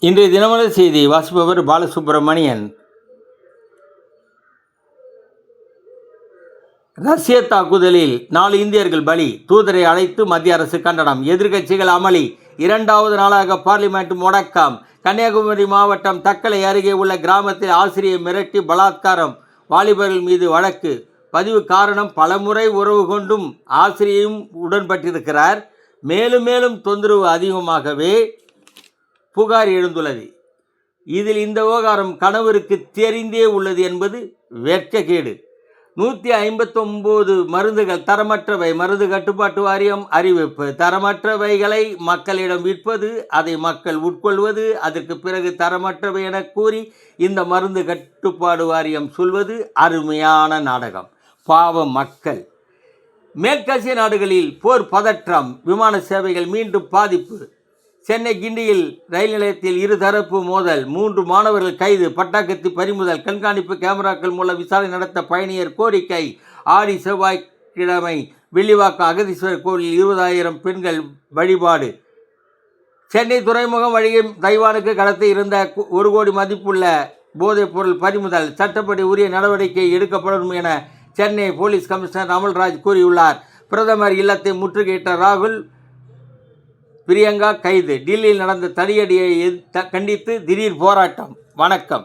இன்றைய தினமலர் செய்தி வாசிப்பவர் பாலசுப்ரமணியன். ரஷ்ய தாக்குதலில் 4 இந்தியர்கள் பலி, தூதரை அழைத்து மத்திய அரசு கண்டனம். எதிர்க்கட்சிகள் அமளி. 2வது நாளாக பார்லிமெண்ட் முடக்கம். கன்னியாகுமரி மாவட்டம் தக்கலை அருகே உள்ள கிராமத்தில் ஆசிரியை மிரட்டி பலாத்காரம், வாலிபர்கள் மீது வழக்கு பதிவு. காரணம், பலமுறை உறவு கொண்டும் ஆசிரியையும் உடன்பட்டிருக்கிறார். மேலும் மேலும் தொந்தரவு அதிகமாகவே புகார் எழுந்துள்ளது. இதில் இந்த விவகாரம் கணவருக்கு தெரிந்தே உள்ளது என்பது வெட்கக்கேடு. 159 மருந்துகள் தரமற்றவை. மருந்து கட்டுப்பாட்டு வாரியம் அறிவிப்பு. தரமற்றவைகளை மக்களிடம் விற்பது, அதை மக்கள் உட்கொள்வது, அதற்கு பிறகு தரமற்றவை என கூறி இந்த மருந்து கட்டுப்பாடு வாரியம் சொல்வது அருமையான நாடகம். பாவம் மக்கள். மேற்காசிய நாடுகளில் போர் பதற்றம். விமான சேவைகள் மீண்டும் பாதிப்பு. சென்னை கிண்டியில் ரயில் நிலையத்தில் இருதரப்பு மோதல். 3 மாணவர்கள் கைது. பட்டாக்கத்தி பறிமுதல். கண்காணிப்பு கேமராக்கள் மூலம் விசாரணை நடத்த பயணியர் கோரிக்கை. ஆடி செவ்வாய்க்கிழமை வில்லிவாக்கம் அகதீஸ்வரர் கோவிலில் 20,000 பெண்கள் வழிபாடு. சென்னை துறைமுகம் வழியே தைவானுக்கு கடத்த இருந்த 1 கோடி மதிப்புள்ள போதைப் பொருள் பறிமுதல். சட்டப்படி உரிய நடவடிக்கை எடுக்கப்படும் என சென்னை போலீஸ் கமிஷனர் அமல்ராஜ் கூறியுள்ளார். பிரதமர் இல்லத்தை முற்றுகையிட்ட ராகுல், பிரியங்கா கைது. டில்லியில் நடந்த தடியடியை கண்டித்து திடீர் போராட்டம். வணக்கம்.